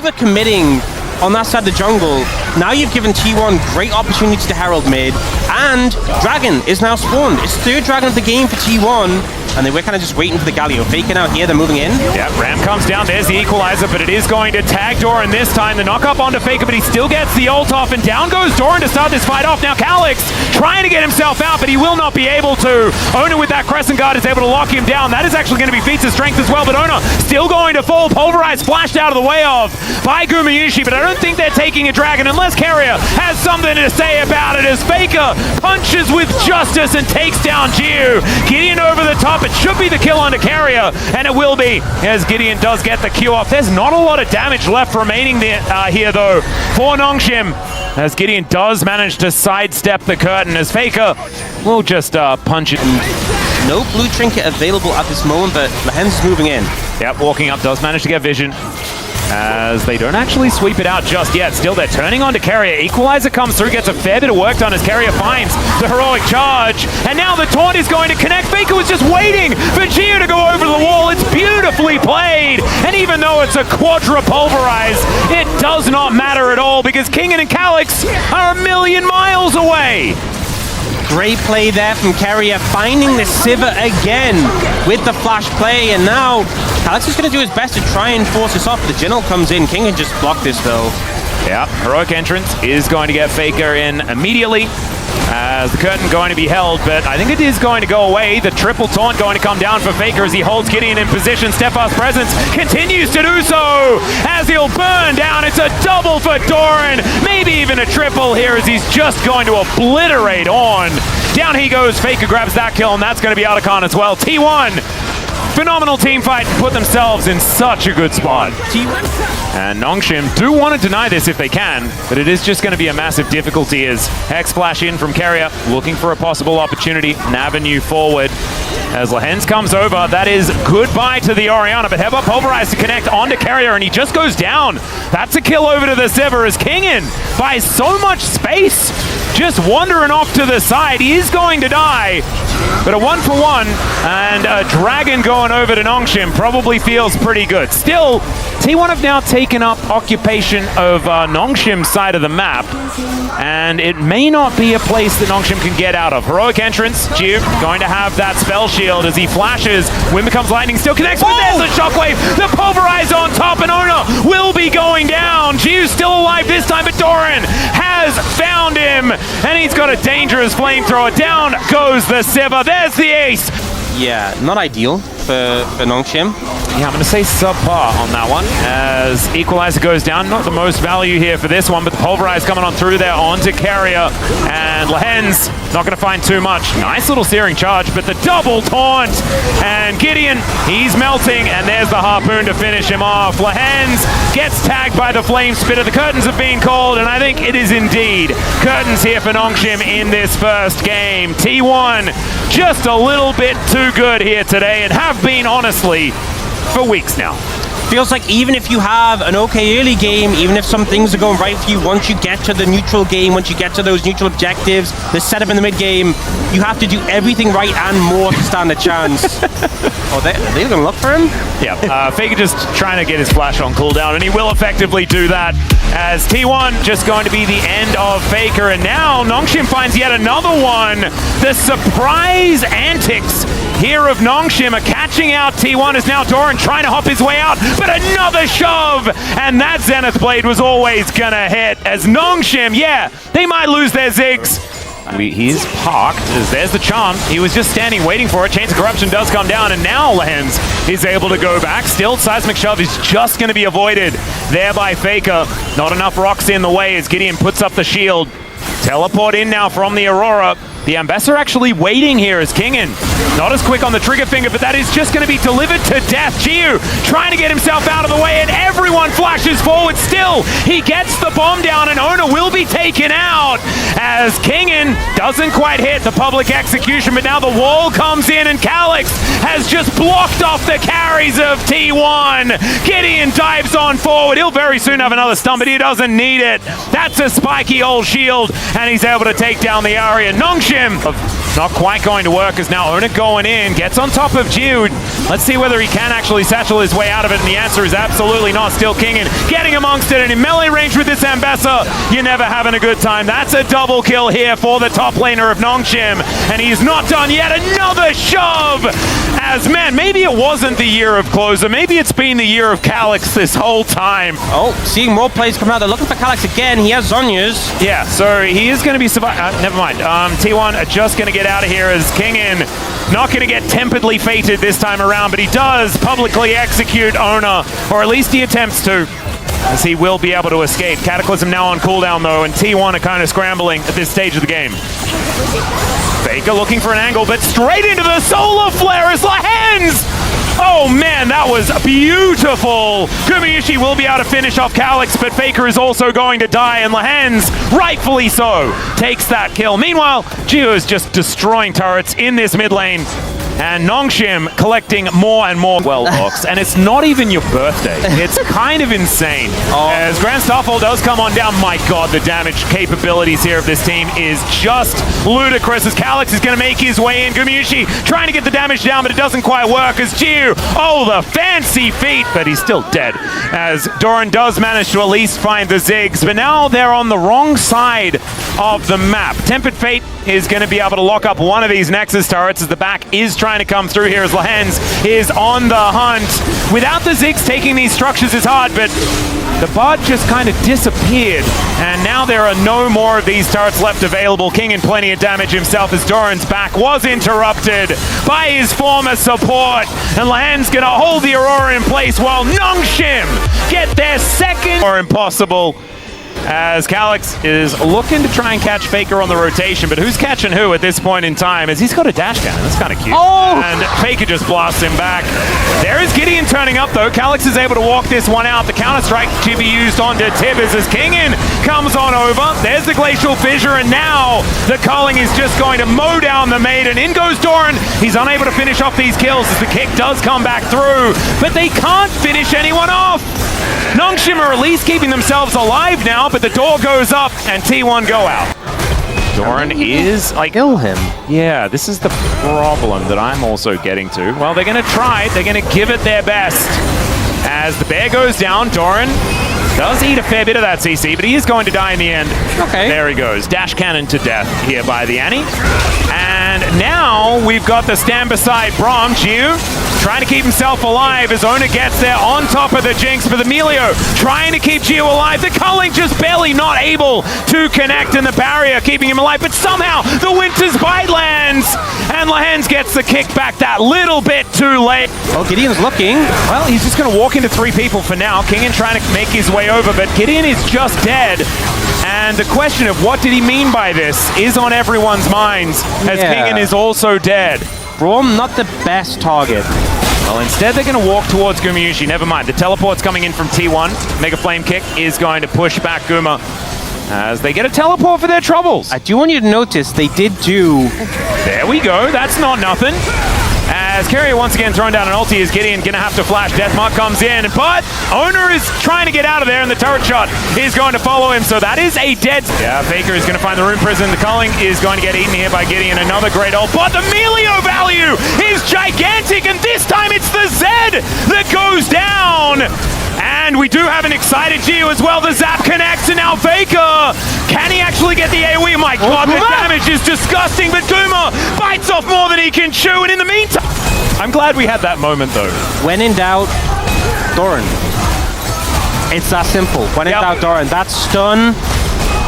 over-committing on that side of the jungle. Now you've given T1 great opportunity to Herald mid, and Dragon is now spawned. It's third Dragon of the game for T1, and they were kind of just waiting for the Galio. Faking out here, they're moving in. Yeah, Ram comes down, there's the equalizer, but it is going to tag Doran this time. The knock up onto Faker, but he still gets the ult off, and down goes Doran to start this fight off. Now Calix trying to get himself out, but he will not be able to. Ona with that Crescent Guard is able to lock him down. That is actually going to be feats of strength as well, but Ona still going to fall. Pulverized, flashed out of the way of by Gumayushi, but I don't think they're taking a Dragon unless Carrier has something to say about it, as Faker punches with justice and takes down Giu. Gideon over the top. It should be the kill onto Carrier, and it will be, as Gideon does get the Q off. There's not a lot of damage left remaining there, here, though, for Nongshim, as Gideon does manage to sidestep the curtain, as Faker will just punch it. No blue trinket available at this moment, but Lahen's is moving in. Yep, walking up, does manage to get vision, as they don't actually sweep it out just yet. Still, they're turning on to Carrier. Equalizer comes through, gets a fair bit of work done as Carrier finds the heroic charge. And now the taunt is going to connect. Faker was just waiting for Gio to go over the wall. It's beautifully played. And even though it's a quadra pulverize, it does not matter at all, because Kingen and Calix are a million miles away. Great play there from Carrier, finding the Sivir again with the flash play, and now Calix is going to do his best to try and force this off. The Jingle comes in. King can just block this though. Yeah, heroic entrance is going to get Faker in immediately, as the curtain going to be held, but I think it is going to go away. The triple taunt going to come down for Faker as he holds Gideon in position. Stefan's presence continues to do so as he'll burn down. It's a double for Doran, maybe even a triple here, as he's just going to obliterate on. Down he goes. Faker grabs that kill, and that's going to be Otacon as well. T1, phenomenal team fight, put themselves in such a good spot. And Nongshim do want to deny this if they can, but it is just going to be a massive difficulty as Hex Flash in from Carrier, looking for a possible opportunity, an avenue forward. As Lahen's comes over, that is goodbye to the Orianna, but Heba pulverized to connect onto Carrier, and he just goes down. That's a kill over to the Sivir as Kingen buys so much space, just wandering off to the side. He is going to die, but a 1-for-1 and a Dragon going over to Nongshim probably feels pretty good. Still, T1 have now taken up occupation of Nongshim's side of the map, and it may not be a place that Nongshim can get out of. Heroic entrance, Giu going to have that spell shield as he flashes. Wind becomes lightning, still connects, but there's the shockwave. The pulverize on top, and Ona will be going down. Giu's still alive this time, but Doran has found him, and he's got a dangerous flamethrower. Down goes the Sivir. There's the ace. Yeah, not ideal for Nongshim. Yeah, I'm going to say subpar on that one, as Equalizer goes down. Not the most value here for this one, but the Pulverize coming on through there onto Carrier, and Lahen's not going to find too much. Nice little searing charge, but the double taunt, and Gideon, he's melting, and there's the Harpoon to finish him off. Lahen's gets tagged by the Flame Spitter. The curtains have been called, and I think it is indeed curtains here for Nongshim in this first game. T1 just a little bit too good here today, and have been, honestly, for weeks now. Feels like even if you have an okay early game, even if some things are going right for you, once you get to the neutral game, once you get to those neutral objectives, the setup in the mid game, you have to do everything right and more to stand a chance. Oh, are they going to look for him? Yeah, Faker just trying to get his flash on cooldown, and he will effectively do that, as T1 just going to be the end of Faker, and now Nongshim finds yet another one. The surprise antics here of Nongshim are catching out T1 as now Doran trying to hop his way out, but another shove, and that Zenith Blade was always gonna hit, as Nongshim, yeah, they might lose their Ziggs. He is parked, as there's the charm. He was just standing waiting for it. Chains of Corruption does come down, and now Lahen's is able to go back. Still, Seismic Shove is just going to be avoided there by Faker. Not enough rocks in the way as Gideon puts up the shield. Teleport in now from the Aurora. The Ambassador actually waiting here as Kingen. Not as quick on the trigger finger, but that is just going to be delivered to death. Giu trying to get himself out of the way, and everyone flashes forward. Still, he gets the bomb down, and Ona will be taken out as Kingen doesn't quite hit the public execution, but now the wall comes in, and Calix has just blocked off the carries of T1. Gideon dives on forward. He'll very soon have another stun, but he doesn't need it. That's a spiky old shield, and he's able to take down the Arya. Nongshim Not quite going to work as now Ona going in, gets on top of Jude. Let's see whether he can actually satchel his way out of it, and the answer is absolutely not. Still Kingin getting amongst it, and in melee range with this Ambessa, you're never having a good time. That's a double kill here for the top laner of Nongshim, and he's not done yet. Another shove! As, man, maybe it wasn't the year of Closer, maybe it's been the year of Calyx this whole time. Oh, seeing more plays come out. They're looking for Calyx again. He has Zhonya's. Yeah, so he is going to be never mind. T1 are just going to get out of here as Kingin not going to get temperedly fated this time around, but he does publicly execute Ona, or at least he attempts to, as he will be able to escape. Cataclysm now on cooldown though, and T1 are kind of scrambling at this stage of the game. Faker looking for an angle, but straight into the solar flare as Lahens! Oh man, that was beautiful! Gumayusi will be able to finish off Calyx, but Faker is also going to die, and Lahens, rightfully so, takes that kill. Meanwhile, Geo is just destroying turrets in this mid lane, and Nongshim collecting more and more well locks, and it's not even your birthday. It's kind of insane. As Grand Starfall does come on down, my god, the damage capabilities here of this team is just ludicrous as Calyx is going to make his way in. Gumayusi trying to get the damage down, but it doesn't quite work as Geo, oh, the fancy feat, but he's still dead. As Doran does manage to at least find the Ziggs, but now they're on the wrong side of the map. Tempered Fate is going to be able to lock up one of these Nexus turrets as the back is trying to come through here as Lahens is on the hunt. Without the Ziggs, taking these structures is hard, but the Bard just kind of disappeared, and now there are no more of these turrets left available. King in plenty of damage himself as Doran's back was interrupted by his former support, and Lahens going to hold the Aurora in place while Nongshim get their second or impossible. As Calyx is looking to try and catch Faker on the rotation, but who's catching who at this point in time? As he's got a dash cannon, that's kind of cute. Oh! And Faker just blasts him back. There is Gideon turning up though. Calyx is able to walk this one out. The counter-strike to be used onto Tibbers as Kingin comes on over. There's the Glacial Fissure, and now the culling is just going to mow down the Maiden. In goes Doran. He's unable to finish off these kills as the kick does come back through, but they can't finish anyone off. Nongshim are at least keeping themselves alive now, but the door goes up and T1 go out. Doran is like... Kill him. Yeah, this is the problem that I'm also getting to. Well, they're going to try it. They're going to give it their best. As the bear goes down, Doran does eat a fair bit of that CC, but he is going to die in the end. Okay. There he goes. Dash cannon to death here by the Annie. And now we've got the stand beside Braum. Gio trying to keep himself alive as Ona gets there on top of the Jinx, but the Melio trying to keep Gio alive. The culling just barely not able to connect in the barrier, keeping him alive, but somehow the Winter's Bite lands, and Lahens gets the kick back that little bit too late. Oh, Gideon's looking. Well, he's just going to walk into three people for now. Kingin trying to make his way over, but Gideon is just dead. And the question of what did he mean by this is on everyone's minds, as Kingin is also dead. Braum, not the best target. Well, instead they're going to walk towards Gumayusi. Never mind. The teleport's coming in from T1. Mega Flame Kick is going to push back Guma as they get a teleport for their troubles. I do want you to notice they did do... There we go. That's not nothing. As Carrier once again thrown down an ulti as Gideon going to have to flash. Deathmark comes in, but Owner is trying to get out of there, and the turret shot is going to follow him, so that is a dead... Yeah, Faker is going to find the Rune Prison. The culling is going to get eaten here by Gideon. Another great ult, but the Melio value is gigantic, and this time it's the Zed that goes down. And we do have an excited Geo as well. The zap connects, and now Faker, can he actually get the AoE? My god, the damage is disgusting, but Duma bites off more than he can chew, and in the meantime... I'm glad we had that moment, though. When in doubt, Doran. It's that simple. When in doubt, Doran. That stun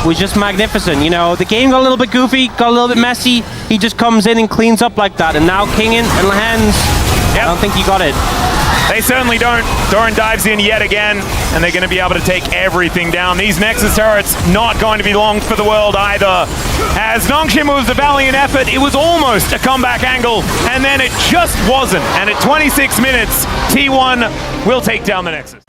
was just magnificent. You know, the game got a little bit goofy, got a little bit messy. He just comes in and cleans up like that, and now Kingin and Lahens, I don't think he got it. They certainly don't. Doran dives in yet again, and they're going to be able to take everything down. These Nexus turrets not going to be long for the world either. As Nongshim was a valiant effort, it was almost a comeback angle, and then it just wasn't. And at 26 minutes, T1 will take down the Nexus.